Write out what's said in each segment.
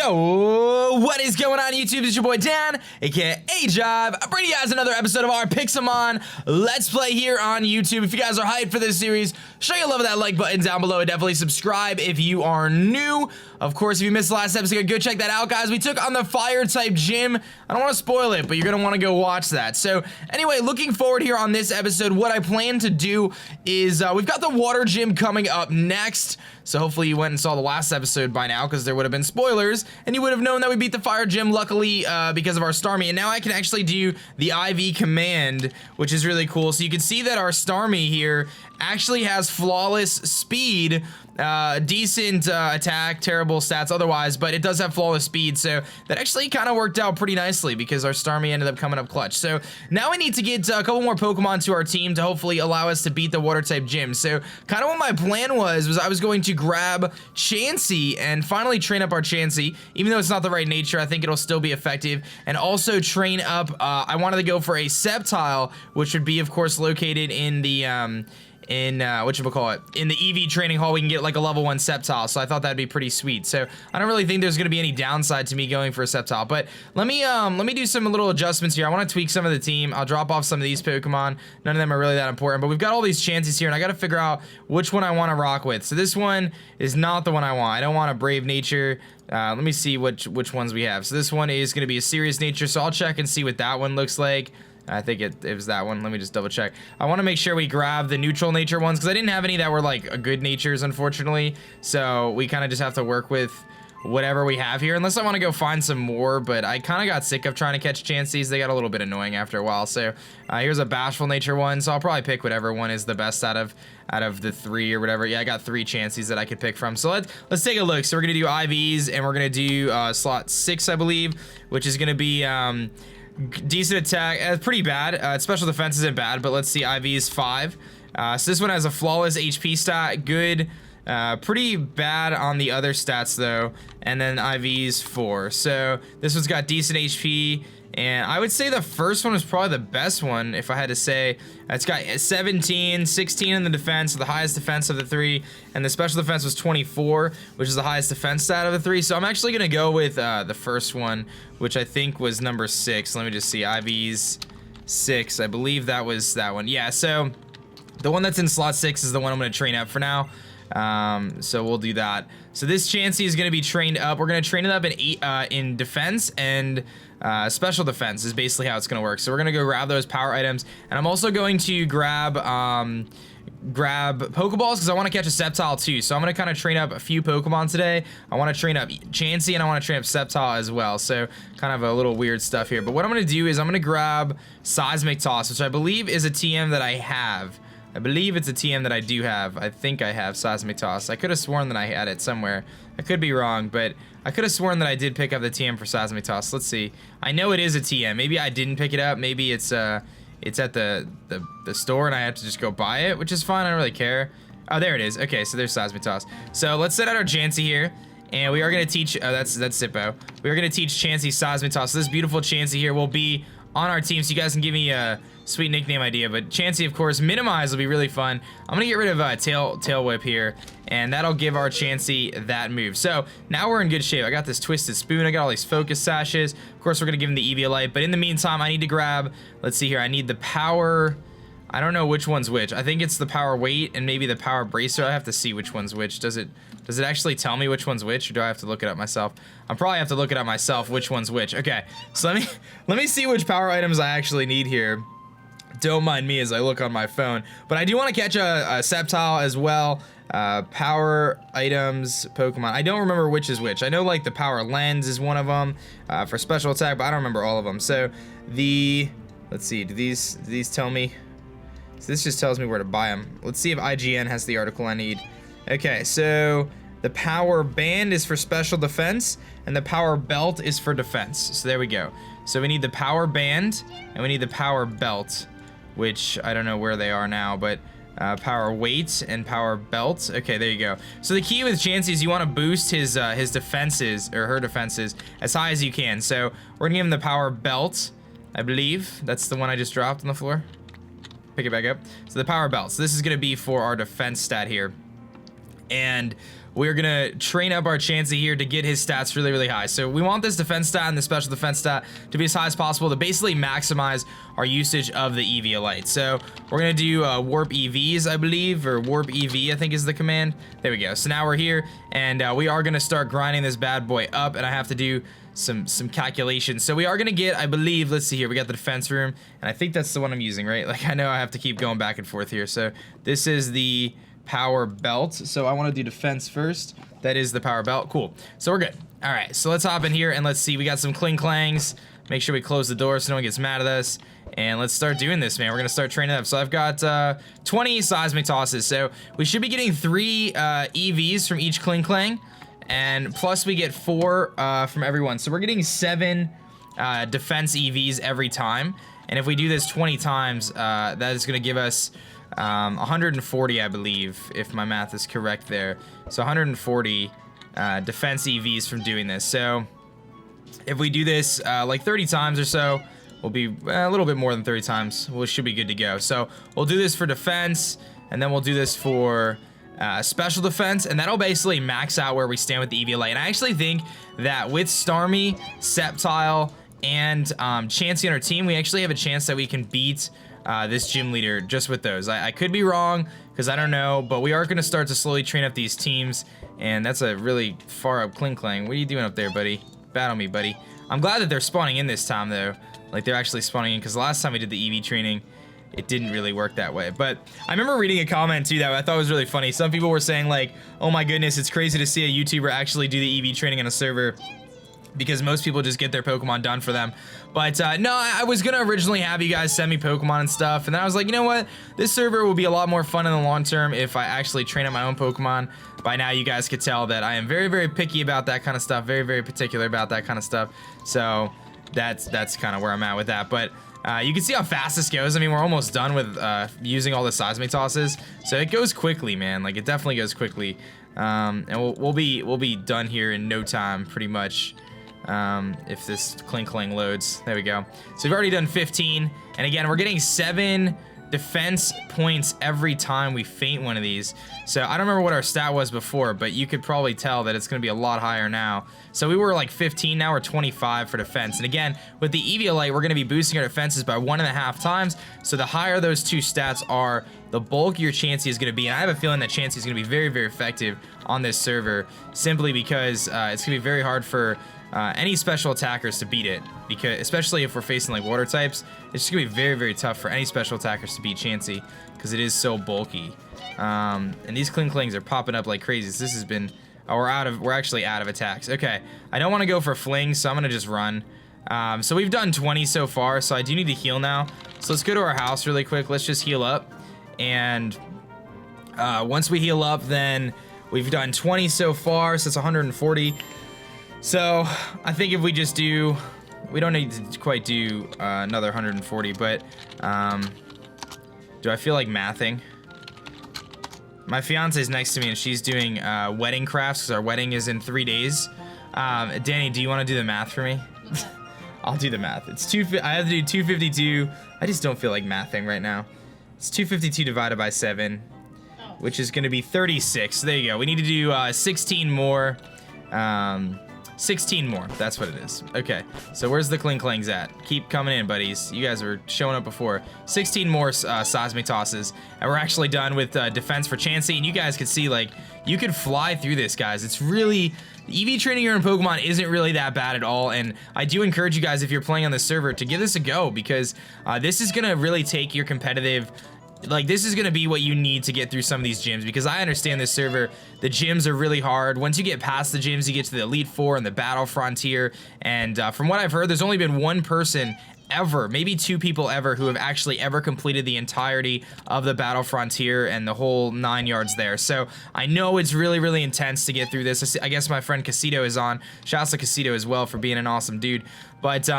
Yo, what is going on YouTube? It's your boy Dan, aka Ajive. I'm bringing you guys another episode of our Pixelmon Let's Play here on YouTube. If you guys are hyped for this series, show your love with that like button down below and definitely subscribe if you are new. Of course, if you missed the last episode, go check that out, guys. We took on the fire type gym. I don't want to spoil it, but you're gonna want to go watch that. So anyway, looking forward here on this episode, what I plan to do is we've got the water gym coming up next. So hopefully you went and saw the last episode by now, because there would have been spoilers, and you would have known that we beat the fire gym, luckily, because of our Starmie. And now I can actually do the IV command, which is really cool. So you can see that our Starmie here actually has flawless speed, decent attack, terrible stats otherwise, but it does have flawless speed, so that actually kind of worked out pretty nicely because our Starmie ended up coming up clutch. So now we need to get a couple more Pokemon to our team to hopefully allow us to beat the water type gym. So kind of what my plan was I was going to grab Chansey and finally train up our Chansey. Even though it's not the right nature, I think it'll still be effective, and also train up, I wanted to go for a Sceptile, which would be of course located in the in the EV training hall. We can get like a level 1 Sceptile, so I thought that'd be pretty sweet. So I don't really think there's gonna be any downside to me going for a Sceptile, but let me do some little adjustments here. I want to tweak some of the team. I'll drop off some of these Pokemon. None of them are really that important, but we've got all these Chanseys here, and I got to figure out which one I want to rock with. So this one is not the one I want. I don't want a Brave Nature. Let me see which ones we have. So this one is going to be a Serious Nature, so I'll check and see what that one looks like. I think it was that one. Let me just double check. I want to make sure we grab the neutral nature ones, because I didn't have any that were like a good natures, unfortunately. So we kind of just have to work with whatever we have here, unless I want to go find some more, but I kind of got sick of trying to catch Chanseys. They got a little bit annoying after a while. So here's a bashful nature one, so I'll probably pick whatever one is the best out of the 3 or whatever. Yeah, I got 3 Chanseys that I could pick from. So let's take a look. So we're gonna do IVs, and we're gonna do slot 6, I believe, which is gonna be decent attack, pretty bad. Special defense isn't bad, but let's see. IV is 5. So this one has a flawless HP stat, good. Pretty bad on the other stats though, and then IV's 4. So this one's got decent HP, and I would say the first one was probably the best one if I had to say. It's got 17, 16 in the defense, the highest defense of the 3, and the special defense was 24, which is the highest defense stat of the 3. So I'm actually gonna go with the first one, which I think was number 6. Let me just see. IV's 6. I believe that was that one. Yeah. So the one that's in slot 6 is the one I'm gonna train up for now. So we'll do that. So this Chansey is going to be trained up. We're going to train it up in defense and special defense is basically how it's going to work. So we're going to go grab those power items, and I'm also going to grab Pokeballs, because I want to catch a Sceptile too. So I'm going to kind of train up a few Pokemon today. I want to train up Chansey, and I want to train up Sceptile as well. So kind of a little weird stuff here. But what I'm going to do is I'm going to grab Seismic Toss, which I believe is a TM that I have. I believe it's a TM that I do have. I think I have Seismic Toss. I could have sworn that I had it somewhere. I could be wrong, but I could have sworn that I did pick up the TM for Seismic Toss. Let's see. I know it is a TM. Maybe I didn't pick it up. Maybe it's at the store and I have to just go buy it, which is fine. I don't really care. Oh, there it is. Okay, so there's Seismic Toss. So let's set out our Chansey here, and we are going to teach... Oh, that's Sippo. We are going to teach Chansey Seismic Toss. So this beautiful Chansey here will be on our team, so you guys can give me a sweet nickname idea. But Chansey, of course, Minimize will be really fun. I'm gonna get rid of Tail Whip here, and that'll give our Chansey that move. So now we're in good shape. I got this Twisted Spoon. I got all these Focus Sashes. Of course, we're gonna give him the EV Light, but in the meantime, I need to grab, let's see here, I need the Power... I don't know which one's which. I think it's the Power Weight and maybe the Power Bracer. I have to see which one's which. Does it actually tell me which one's which, or do I have to look it up myself? I'll probably have to look it up myself, which one's which. Okay, so let me see which power items I actually need here. Don't mind me as I look on my phone. But I do want to catch a Sceptile as well. Power items, Pokemon. I don't remember which is which. I know like the Power Lens is one of them for special attack, but I don't remember all of them. So let's see, do these tell me? So this just tells me where to buy them. Let's see if IGN has the article I need. Okay, so the Power Band is for special defense, and the Power Belt is for defense. So there we go. So we need the Power Band, and we need the Power Belt, which I don't know where they are now, but Power Weight and Power Belt. Okay, there you go. So the key with Chansey is you want to boost his defenses, or her defenses, as high as you can. So we're gonna give him the Power Belt, I believe. That's the one I just dropped on the floor. Pick it back up. So the Power Belt. So this is gonna be for our defense stat here. and we're gonna train up our Chansey here to get his stats really, really high. So we want this defense stat and the special defense stat to be as high as possible to basically maximize our usage of the Eviolite. So we're gonna do warp EVs, I believe, or warp EV, I think is the command. There we go. So now we're here, and we are gonna start grinding this bad boy up, and I have to do some calculations. So we are gonna get, I believe, let's see here, we got the defense room, and I think that's the one I'm using, right? Like, I know I have to keep going back and forth here. So this is the power belt, so I want to do defense first. That is the power belt. Cool, so we're good. All right, so let's hop in here and let's see. We got some cling clangs. Make sure we close the door so no one gets mad at us, and let's start doing this, man. We're gonna start training up. So I've got 20 seismic tosses, so we should be getting 3 EVs from each cling clang, and plus we get 4 from everyone, so we're getting 7 defense EVs every time. And if we do this 20 times, that is gonna give us 140, I believe, if my math is correct there. So 140 defense EVs from doing this. So if we do this like 30 times or so, we'll be a little bit more than 30 times. We should be good to go. So we'll do this for defense, and then we'll do this for special defense, and that'll basically max out where we stand with the Eviolite. And I actually think that with Starmie, Sceptile, and Chansey on our team, we actually have a chance that we can beat this gym leader just with those. I could be wrong, because I don't know, but we are going to start to slowly train up these teams, and that's a really far up cling clang. What are you doing up there, buddy? Battle me, buddy. I'm glad that they're spawning in this time, though. Like, they're actually spawning in, because last time we did the EV training, it didn't really work that way. But I remember reading a comment, too, that I thought was really funny. Some people were saying, like, oh my goodness, it's crazy to see a YouTuber actually do the EV training on a server, because most people just get their Pokemon done for them. But no, I was gonna originally have you guys send me Pokemon and stuff, and then I was like, you know what, this server will be a lot more fun in the long term if I actually train up my own Pokemon. By now you guys could tell that I am very, very picky about that kind of stuff, very, very particular about that kind of stuff. So that's kind of where I'm at with that. But you can see how fast this goes. I mean, we're almost done with using all the seismic tosses, so it goes quickly, man. Like, it definitely goes quickly, and we'll be done here in no time, pretty much. If this cling clang loads. There we go. So we've already done 15, and again, we're getting 7 defense points every time we feint one of these. So I don't remember what our stat was before, but you could probably tell that it's going to be a lot higher now. So we were like 15, now we're 25 for defense. And again, with the Eviolite, we're going to be boosting our defenses by 1.5 times. So the higher those 2 stats are, the bulkier Chansey is going to be. And I have a feeling that Chansey is going to be very, very effective on this server, simply because it's going to be very hard for any special attackers to beat it, because especially if we're facing like water types, it's just gonna be very, very tough for any special attackers to beat Chansey, because it is so bulky. And these cling clangs are popping up like crazy. So this has been, oh, we're actually out of attacks. Okay, I don't want to go for fling, so I'm gonna just run. So we've done 20 so far, so I do need to heal now. So let's go to our house really quick. Let's just heal up, and once we heal up, then we've done 20 so far, so it's 140. So I think if we just do, we don't need to quite do another 140, but do I feel like mathing? My fiance's next to me, and she's doing wedding crafts, because our wedding is in 3 days. Danny, do you want to do the math for me? I'll do the math. It's I have to do 252. I just don't feel like mathing right now. It's 252 divided by 7, which is going to be 36. So there you go. We need to do 16 more. 16 more, that's what it is. Okay, so where's the cling clangs at? Keep coming in, buddies. You guys were showing up before. 16 more seismic tosses, and we're actually done with defense for Chansey. And you guys can see, like, you could fly through this, guys. It's really, EV training your own Pokemon isn't really that bad at all. And I do encourage you guys, if you're playing on this server, to give this a go, because this is gonna really take your competitive, like, this is gonna be what you need to get through some of these gyms, because I understand this server, the gyms are really hard. Once you get past the gyms, you get to the Elite Four and the Battle Frontier, and from what I've heard, there's only been 1 person ever, maybe 2 people ever, who have actually ever completed the entirety of the Battle Frontier and the whole 9 yards there. So I know it's really, really intense to get through this. I guess my friend Casito is on. Shouts to Casito as well for being an awesome dude. But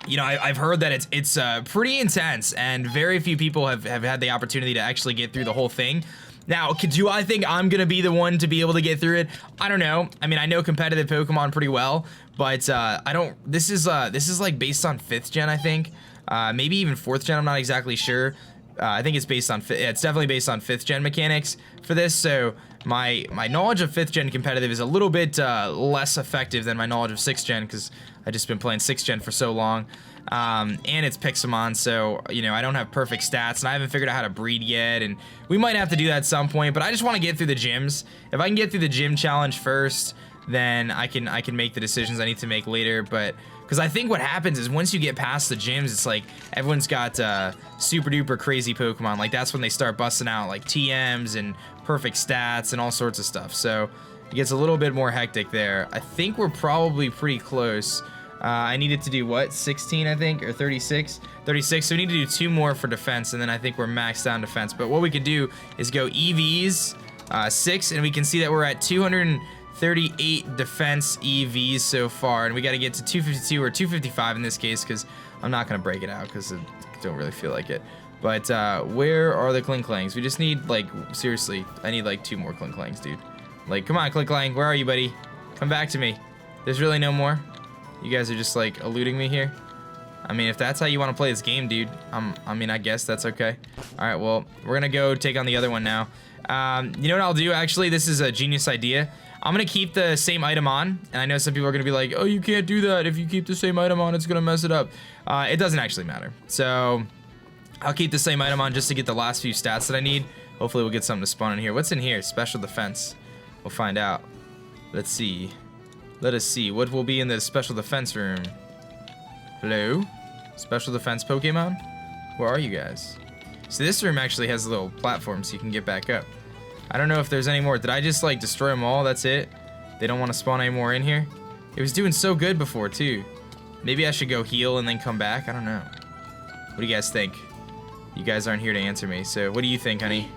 you know, I've heard that it's pretty intense, and very few people have had the opportunity to actually get through the whole thing. Now, do I think I'm gonna be the one to be able to get through it? I don't know. I mean, I know competitive Pokemon pretty well, but I don't. This is like based on 5th gen, I think. Maybe even 4th gen. I'm not exactly sure. I think it's based on, it's definitely based on 5th gen mechanics for this, so my knowledge of 5th gen competitive is a little bit less effective than my knowledge of 6th gen, because I've just been playing 6th gen for so long. And it's Pixelmon, so, you know, I don't have perfect stats, and I haven't figured out how to breed yet, and we might have to do that at some point, but I just want to get through the gyms. If I can get through the gym challenge first, then I can make the decisions I need to make later, but because I think what happens is once you get past the gyms, it's like everyone's got super duper crazy Pokemon. Like that's when they start busting out like TMs and perfect stats and all sorts of stuff. So it gets a little bit more hectic there. I think we're probably pretty close. I needed to do what, 16 I think, or 36? 36, so we need to do 2 more for defense, and then I think we're maxed out on defense. But what we could do is go EVs 6, and we can see that we're at 238 defense EVs so far, and we got to get to 252 or 255 in this case, because I'm not going to break it out because I don't really feel like it. But where are the Klinklangs? We just need, like, seriously, I need like 2 more Klinklangs, dude. Like, come on, Klinklang, where are you, buddy? Come back to me. There's really no more? You guys are just like eluding me here. I mean, if that's how you want to play this game, dude, I mean, I guess that's okay. All right, well, we're gonna go take on the other one now. You know what I'll do? Actually, this is a genius idea. I'm gonna keep the same item on, and I know some people are gonna be like, oh, you can't do that. If you keep the same item on, it's gonna mess it up. It doesn't actually matter. So I'll keep the same item on just to get the last few stats that I need. Hopefully we'll get something to spawn in here. What's in here? Special defense. We'll find out. Let's see. Let us see. What will be in the special defense room? Hello? Special defense Pokemon? Where are you guys? So this room actually has a little platform so you can get back up. I don't know if there's any more. Did I just like destroy them all? That's it? They don't want to spawn any more in here? It was doing so good before too. Maybe I should go heal and then come back? I don't know. What do you guys think? You guys aren't here to answer me, so what do you think, honey?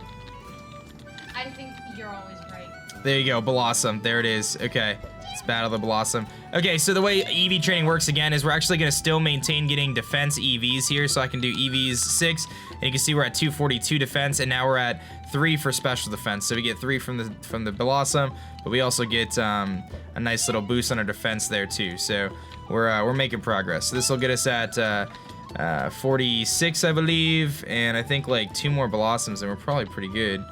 I think you're always right. There you go, Blossom. There it is. Okay. Let's battle the Blossom. Okay, so the way EV training works again is we're actually going to still maintain getting defense EVs here, so I can do EVs 6, and you can see we're at 242 defense, and now we're at 3 for special defense. So we get 3 from the Blossom, but we also get a nice little boost on our defense there too. So we're making progress. So this will get us at 46, I believe, and I think like 2 more Blossoms, and we're probably pretty good.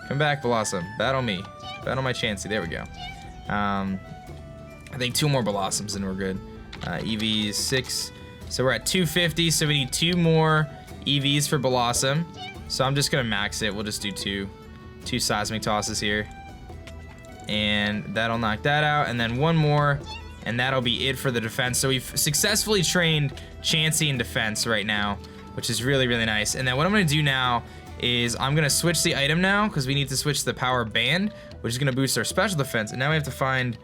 Come back, Blossom. Battle me. Battle my Chansey. There we go. I think 2 more Blossoms and we're good. EVs 6. So we're at 250, so we need 2 more EVs for Blossom. So I'm just gonna max it. We'll just do 2 Seismic Tosses here. And that'll knock that out. And then 1 more, and that'll be it for the defense. So we've successfully trained Chansey in defense right now, which is really, really nice. And then what I'm gonna do now is I'm gonna switch the item now, because we need to switch the power band, which is gonna boost our special defense. And now we have to find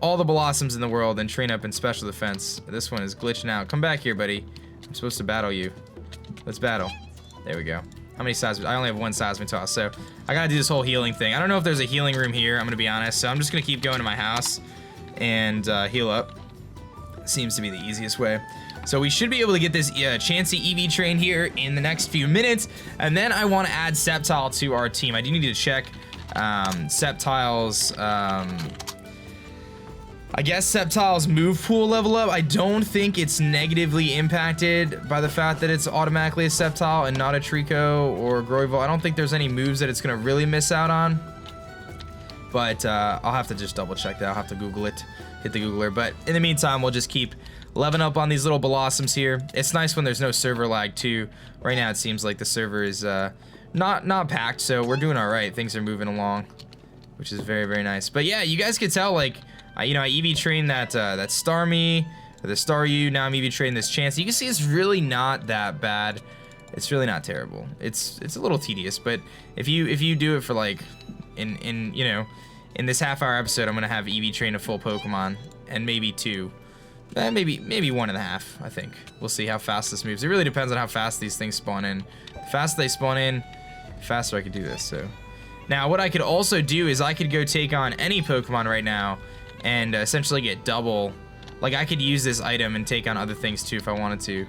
all the Blossoms in the world and train up in special defense. This one is glitching out. Come back here, buddy. I'm supposed to battle you. Let's battle. There we go. How many Seismic? I only have 1 Seismic Toss, so I gotta do this whole healing thing. I don't know if there's a healing room here, I'm gonna be honest, so I'm just gonna keep going to my house and heal up. Seems to be the easiest way. So we should be able to get this Chansey EV train here in the next few minutes, and then I want to add Sceptile to our team. I do need to check Sceptile's I guess Sceptile's move pool level up. I don't think it's negatively impacted by the fact that it's automatically a Sceptile and not a Trico or Groyval. I don't think there's any moves that it's gonna really miss out on. But I'll have to just double check that. I'll have to Google it, hit the Googler. But in the meantime, we'll just keep leveling up on these little Blossoms here. It's nice when there's no server lag too. Right now it seems like the server is not packed, so we're doing all right. Things are moving along, which is very, very nice. But yeah, you guys could tell, like, you know, I EV trained that Starmie, or the Staryu. Now I'm EV training this Chansey. You can see it's really not that bad. It's really not terrible. It's a little tedious, but if you do it for like in you know, in this half-hour episode, I'm gonna have EV train a full Pokemon and maybe 2, maybe 1.5. I think we'll see how fast this moves. It really depends on how fast these things spawn in. The faster they spawn in, the faster I could do this. So now what I could also do is I could go take on any Pokemon right now and essentially get double. Like, I could use this item and take on other things too if I wanted to,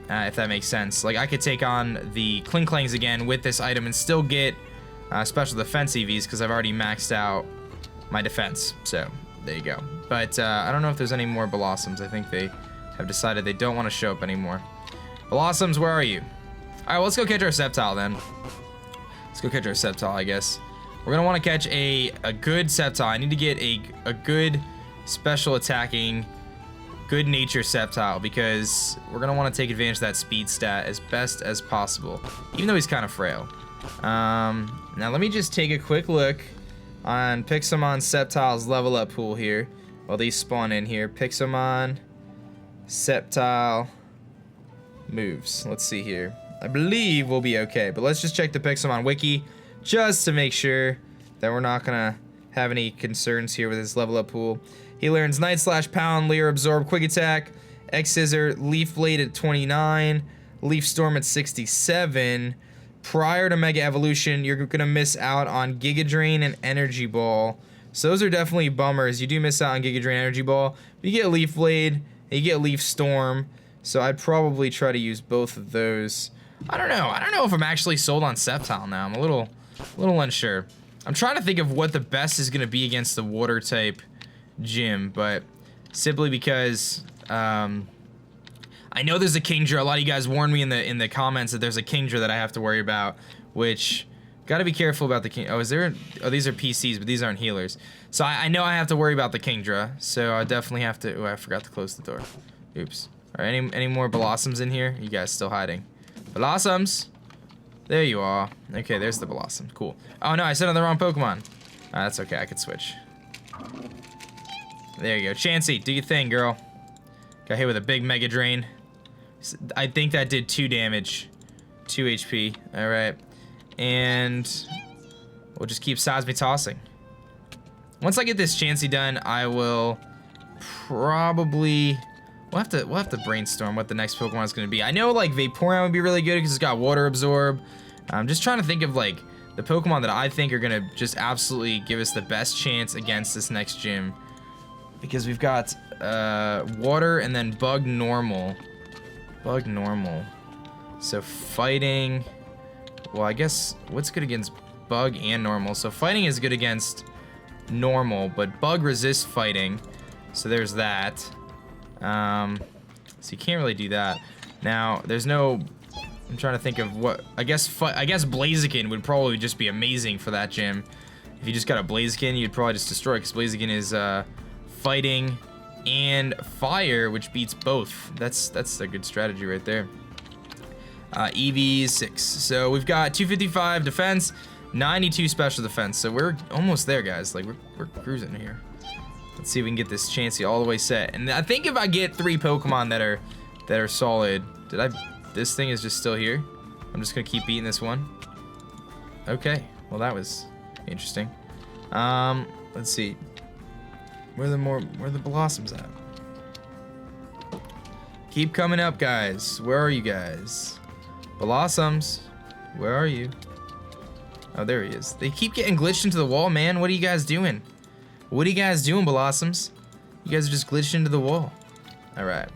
if that makes sense. Like, I could take on the Klinklangs again with this item and still get special defense EVs, because I've already maxed out my defense. So there you go. But I don't know if there's any more Blossoms. I think they have decided they don't want to show up anymore. Blossoms, where are you? All right, well, let's go catch our Sceptile then. Let's go catch our Sceptile, I guess. We're gonna want to catch a good Sceptile. I need to get a good special attacking, good nature Sceptile, because we're gonna want to take advantage of that speed stat as best as possible, even though he's kind of frail. Now let me just take a quick look on Pixelmon Sceptile's level up pool here while these spawn in here. Pixelmon Sceptile moves. Let's see here. I believe we'll be okay, but let's just check the Pixelmon wiki just to make sure that we're not gonna have any concerns here with his level up pool. He learns Night Slash, Pound, Leer, Absorb, Quick Attack, X Scissor, Leaf Blade at 29, Leaf Storm at 67. Prior to Mega Evolution, you're gonna miss out on Giga Drain and Energy Ball. So those are definitely bummers. You do miss out on Giga Drain, Energy Ball. But you get Leaf Blade, and you get Leaf Storm. So I'd probably try to use both of those. I don't know. I don't know if I'm actually sold on Sceptile now. I'm a little unsure. I'm trying to think of what the best is gonna be against the water type gym, but simply because I know there's a Kingdra. A lot of you guys warned me in the comments that there's a Kingdra that I have to worry about, which gotta be careful about the King. Oh, these are PCs, but these aren't healers. So I know I have to worry about the Kingdra. So I definitely have to. Oh, I forgot to close the door. Oops. All right, any more Blossoms in here? You guys still hiding? Blossoms. There you are. Okay, there's the Blossom. Cool. Oh no, I said on the wrong Pokemon. That's okay. I could switch. There you go. Chansey, do your thing, girl. Got hit with a big Mega Drain. I think that did 2 damage. 2 HP. Alright. And we'll just keep Seismic tossing. Once I get this Chansey done, I will probably... We'll have to brainstorm what the next Pokemon is going to be. I know, like, Vaporeon would be really good because it's got Water Absorb. I'm just trying to think of, like, the Pokemon that I think are going to just absolutely give us the best chance against this next gym. Because we've got Water and then Bug Normal. Bug Normal. So Fighting... Well, I guess what's good against Bug and Normal? So Fighting is good against Normal, but Bug resists Fighting. So there's that. So you can't really do that. Now, there's no... I'm trying to think of what... I guess Blaziken would probably just be amazing for that gym. If you just got a Blaziken, you'd probably just destroy it, because Blaziken is Fighting and Fire, which beats both. That's a good strategy right there. EV 6. So we've got 255 defense, 92 special defense. So we're almost there, guys. Like, we're cruising here. Let's see if we can get this Chansey all the way set. And I think if I get 3 Pokemon that are solid... This thing is just still here. I'm just gonna keep beating this one. Okay, well that was interesting. Let's see. Where are the Blossoms at? Keep coming up, guys. Where are you guys? Blossoms, where are you? Oh, there he is. They keep getting glitched into the wall, man. What are you guys doing? What are you guys doing, Blossoms? You guys are just glitched into the wall. All right.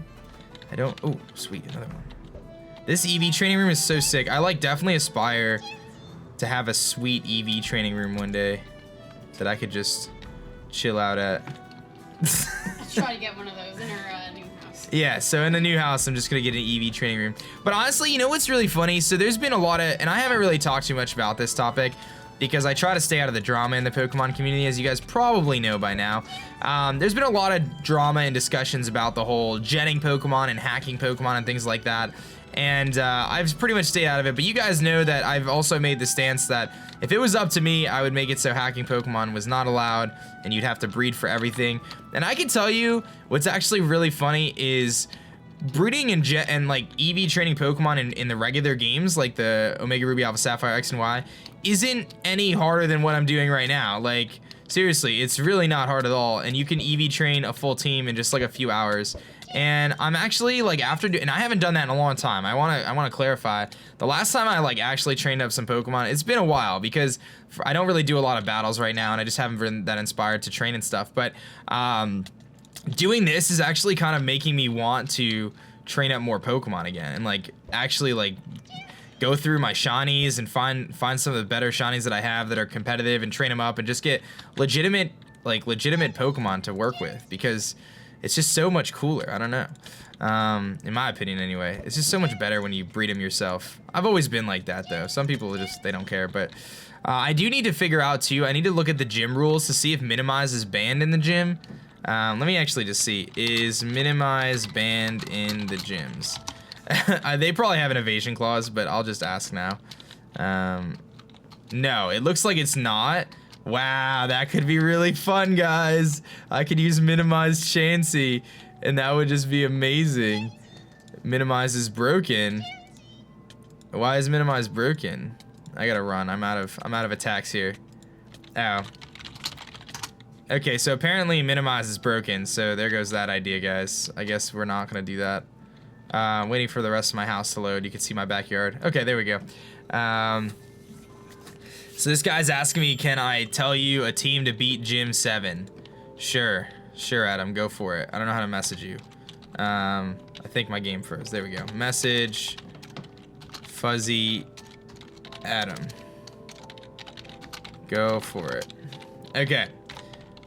Oh, sweet, another one. This EV training room is so sick. I definitely aspire to have a sweet EV training room one day that I could just chill out at. Let's try to get one of those in our new house. Yeah, so in the new house, I'm just gonna get an EV training room. But honestly, you know what's really funny? So there's been a lot of, and I haven't really talked too much about this topic because I try to stay out of the drama in the Pokemon community, as you guys probably know by now. There's been a lot of drama and discussions about the whole jetting Pokemon and hacking Pokemon and things like that. And I've pretty much stayed out of it, but you guys know that I've also made the stance that if it was up to me, I would make it so hacking Pokemon was not allowed, and you'd have to breed for everything. And I can tell you, what's actually really funny is breeding and like EV training Pokemon in the regular games, like the Omega Ruby, Alpha Sapphire, X and Y, isn't any harder than what I'm doing right now. Like, seriously, it's really not hard at all, and you can EV train a full team in just like a few hours. And I'm actually like and I haven't done that in a long time. I want to clarify. The last time I like actually trained up some Pokemon, it's been a while because I don't really do a lot of battles right now, and I just haven't been that inspired to train and stuff. But doing this is actually kind of making me want to train up more Pokemon again, and like actually like go through my shinies and find some of the better shinies that I have that are competitive and train them up and just get legitimate Pokemon to work with, because It's just so much cooler. I don't know. In my opinion anyway. It's just so much better when you breed them yourself. I've always been like that though. Some people just, they don't care, but I do need to figure out too, I need to look at the gym rules to see if minimize is banned in the gym. Let me actually just see. Is minimize banned in the gyms? They probably have an evasion clause, but I'll just ask now. No, it looks like it's not. Wow, that could be really fun, guys. I could use minimize Chansey, and that would just be amazing. Minimize is broken. Why is minimize broken? I gotta run. I'm out of attacks here. Oh. Okay, so apparently minimize is broken, so there goes that idea, guys. I guess we're not gonna do that. Waiting for the rest of my house to load. You can see my backyard. Okay, there we go. So this guy's asking me, can I tell you a team to beat Gym 7? Sure, Adam, go for it. I don't know how to message you. I think my game froze. There we go. Message Fuzzy Adam. Go for it. Okay.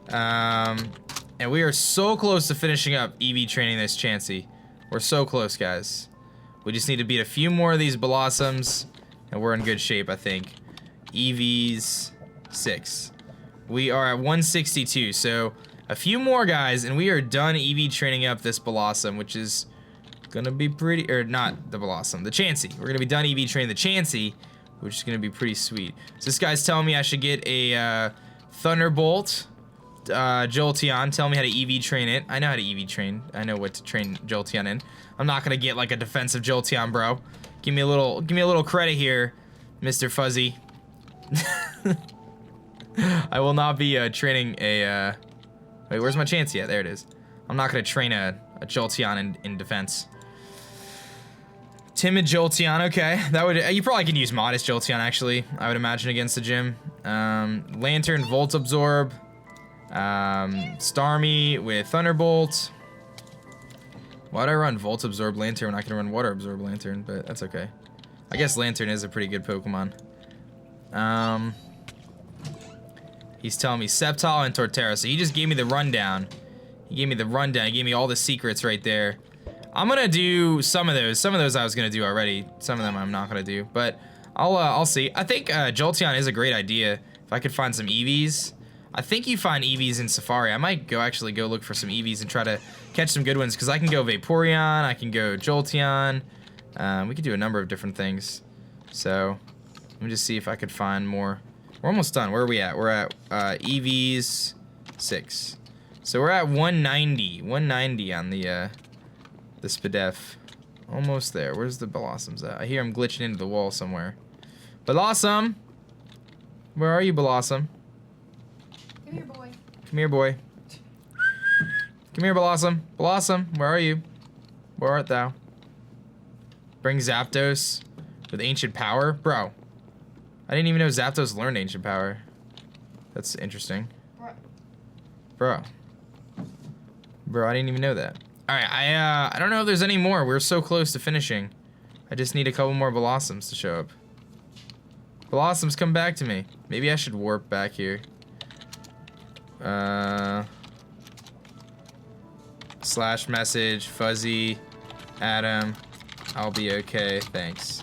And we are so close to finishing up EV training this Chansey. We're so close, guys. We just need to beat a few more of these Blossoms, and we're in good shape, I think. EVs 6. We are at 162, so a few more guys, and we are done EV training up this Blossom, which is gonna be pretty, or not the Blossom, the Chansey. We're gonna be done EV training the Chansey, which is gonna be pretty sweet. So this guy's telling me I should get a Thunderbolt Jolteon. Tell me how to EV train it. I know how to EV train. I know what to train Jolteon in. I'm not gonna get like a defensive Jolteon, bro. Give me a little credit here, Mr. Fuzzy. I will not be training a wait, where's my Chansey at? There it is. I'm not gonna train a Jolteon in defense. Timid Jolteon, okay. That would, you probably could use Modest Jolteon actually, I would imagine, against the gym. Lantern, Volt Absorb. Starmie with Thunderbolt. Why'd I run Volt Absorb Lantern when I can run Water Absorb Lantern? But that's okay. I guess Lantern is a pretty good Pokemon. He's telling me Sceptile and Torterra, so he just gave me the rundown. He gave me all the secrets right there. I'm gonna do some of those. Some of those I was gonna do already. Some of them I'm not gonna do, but I'll see. I think Jolteon is a great idea. If I could find some EVs. I think you find EVs in Safari. I might actually go look for some EVs and try to catch some good ones, because I can go Vaporeon, I can go Jolteon. We could do a number of different things. So let me just see if I could find more. We're almost done. Where are we at? We're at EVs 6. So we're at 190. 190 on the Spadef. Almost there. Where's the Blossoms at? I hear him glitching into the wall somewhere. Blossom! Where are you, Blossom? Come here, boy. Come here, boy. Come here, Blossom. Blossom, where are you? Where art thou? Bring Zapdos with Ancient Power? Bro, I didn't even know Zapdos learned Ancient Power. That's interesting. Bro, I didn't even know that. Alright, I don't know if there's any more. We're so close to finishing. I just need a couple more Blossoms to show up. Blossoms, come back to me. Maybe I should warp back here. Slash message Fuzzy Adam, I'll be okay, thanks.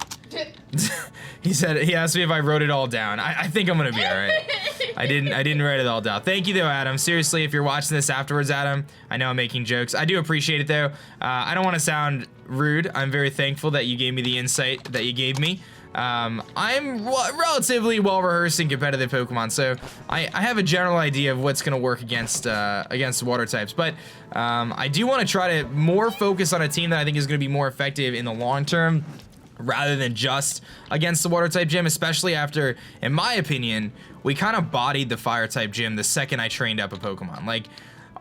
He asked me if I wrote it all down. I think I'm gonna be all right. I didn't write it all down. Thank you though, Adam. Seriously, if you're watching this afterwards, Adam, I know I'm making jokes. I do appreciate it though. I don't want to sound rude. I'm very thankful that you gave me the insight that you gave me. I'm relatively well-rehearsed in competitive Pokemon, so I have a general idea of what's gonna work against water types. But I do want to try to more focus on a team that I think is gonna be more effective in the long term, rather than just against the water type gym, especially after, in my opinion, we kind of bodied the fire type gym the second I trained up a Pokemon. Like,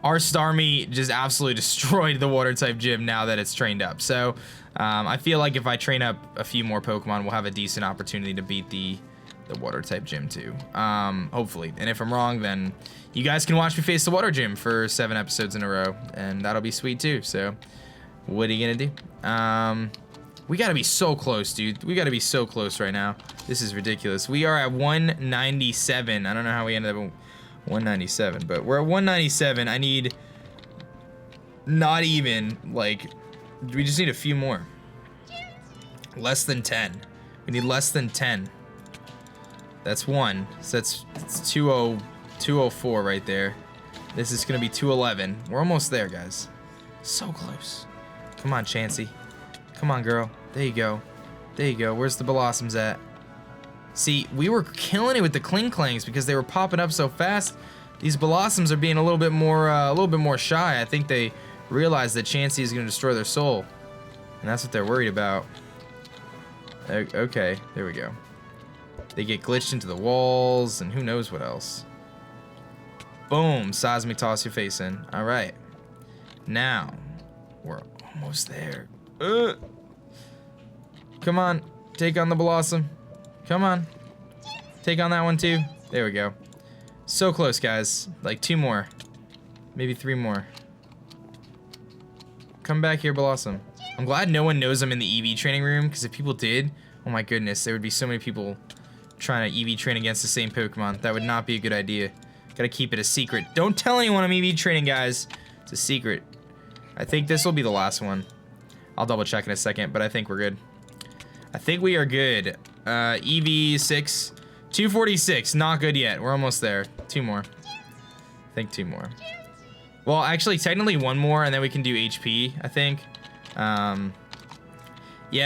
our Starmie just absolutely destroyed the water type gym now that it's trained up. So I feel like if I train up a few more Pokemon, we'll have a decent opportunity to beat the water type gym too. Hopefully. And if I'm wrong, then you guys can watch me face the water gym for 7 episodes in a row, and that'll be sweet too. So what are you gonna do? We gotta be so close, dude. We gotta be so close right now. This is ridiculous. We are at 197. I don't know how we ended up at 197, but we're at 197. I need Not even, like, we just need a few more. Less than 10. We need less than 10. That's 1. So that's 204 right there. This is gonna be 211. We're almost there, guys. So close. Come on, Chansey. Come on, girl. There you go. There you go. Where's the blossoms at? See, we were killing it with the Kling Clangs because they were popping up so fast. These blossoms are being a little bit more shy. I think they realize that Chansey is gonna destroy their soul, and that's what they're worried about. Okay, there we go. They get glitched into the walls, and who knows what else. Boom, seismic toss your face in. All right, now we're almost there. Come on, take on the blossom. Come on, take on that one too. There we go. So close, guys. Like 2 more, maybe 3 more. Come back here, Blossom. I'm glad no one knows I'm in the EV training room, because if people did, oh my goodness, there would be so many people trying to EV train against the same Pokemon. That would not be a good idea. Gotta keep it a secret. Don't tell anyone I'm EV training, guys. It's a secret. I think this will be the last one. I'll double check in a second, but I think we're good. I think we are good. EV6, 246, not good yet. We're almost there. 2 more. I think 2 more. Well, actually, technically 1 more, and then we can do HP, I think. Yeah,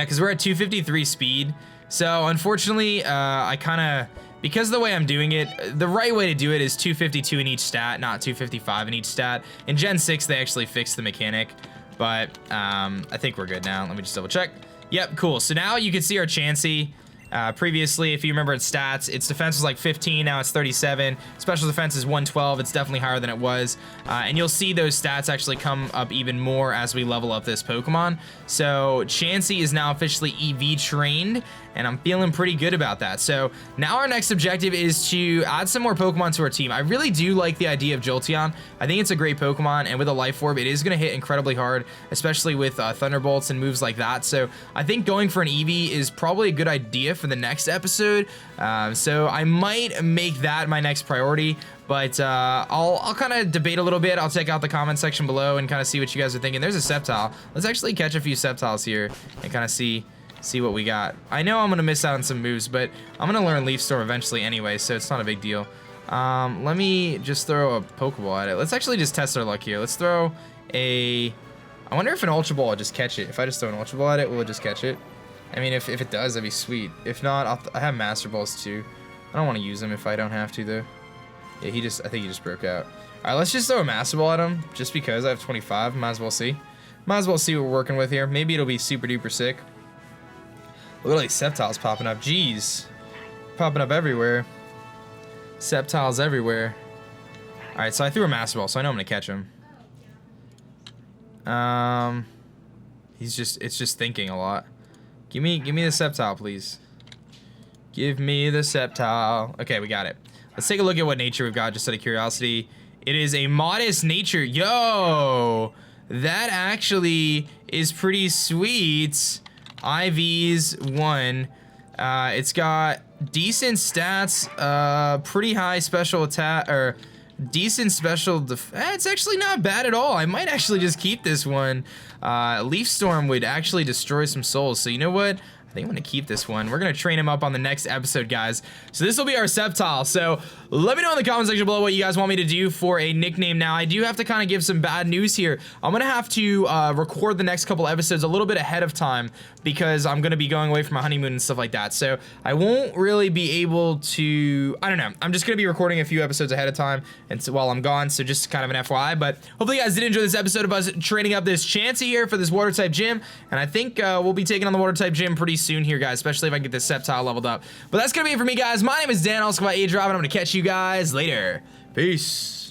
because we're at 253 speed. So, unfortunately, I kind of... Because of the way I'm doing it, the right way to do it is 252 in each stat, not 255 in each stat. In Gen 6, they actually fixed the mechanic. But, I think we're good now. Let me just double check. Yep, cool. So now you can see our Chansey. Previously, if you remember its stats, its defense was like 15, now it's 37. Special defense is 112, it's definitely higher than it was. And you'll see those stats actually come up even more as we level up this Pokemon. So Chansey is now officially EV trained, and I'm feeling pretty good about that. So now our next objective is to add some more Pokemon to our team. I really do like the idea of Jolteon. I think it's a great Pokemon, and with a Life Orb, it is going to hit incredibly hard, especially with Thunderbolts and moves like that. So I think going for an EV is probably a good idea for the next episode. So I might make that my next priority. But I'll kind of debate a little bit. I'll check out the comment section below and kind of see what you guys are thinking. There's a Sceptile. Let's actually catch a few Sceptiles here and kind of see what we got. I know I'm gonna miss out on some moves, but I'm gonna learn Leaf Storm eventually anyway, so it's not a big deal. Let me just throw a Pokeball at it. Let's actually just test our luck here. Let's throw a... I wonder if an Ultra Ball will just catch it. If I just throw an Ultra Ball at it, will it just catch it? I mean, if it does, that'd be sweet. If not, I have Master Balls too. I don't want to use them if I don't have to, though. Yeah, I think he just broke out. All right, let's just throw a Master Ball at him, just because I have 25. Might as well see. Might as well see what we're working with here. Maybe it'll be super duper sick. Look at all these Sceptiles popping up. Jeez. Popping up everywhere. Sceptiles everywhere. All right, so I threw a Master Ball, so I know I'm gonna catch him. It's just thinking a lot. Give me the Sceptile, please. Give me the Sceptile. Okay, we got it. Let's take a look at what nature we've got, just out of curiosity. It is a modest nature. Yo, that actually is pretty sweet. IV's 1. It's got decent stats, pretty high special attack, or decent special it's actually not bad at all. I might actually just keep this one. Leaf Storm would actually destroy some souls, so you know what? I think I'm gonna keep this one. We're gonna train him up on the next episode, guys. So this will be our Sceptile. So let me know in the comment section below what you guys want me to do for a nickname. Now, I do have to kind of give some bad news here. I'm gonna have to record the next couple episodes a little bit ahead of time because I'm gonna be going away for my honeymoon and stuff like that. So I won't really be able to, I don't know. I'm just gonna be recording a few episodes ahead of time and so while I'm gone, so just kind of an FYI. But hopefully you guys did enjoy this episode of us training up this Chansey here for this water type gym. And I think we'll be taking on the water type gym pretty soon here, guys, especially if I can get this Sceptile leveled up. But that's gonna be it for me, guys. My name is Dan, also by AgeRob, and I'm gonna catch you guys later. Peace.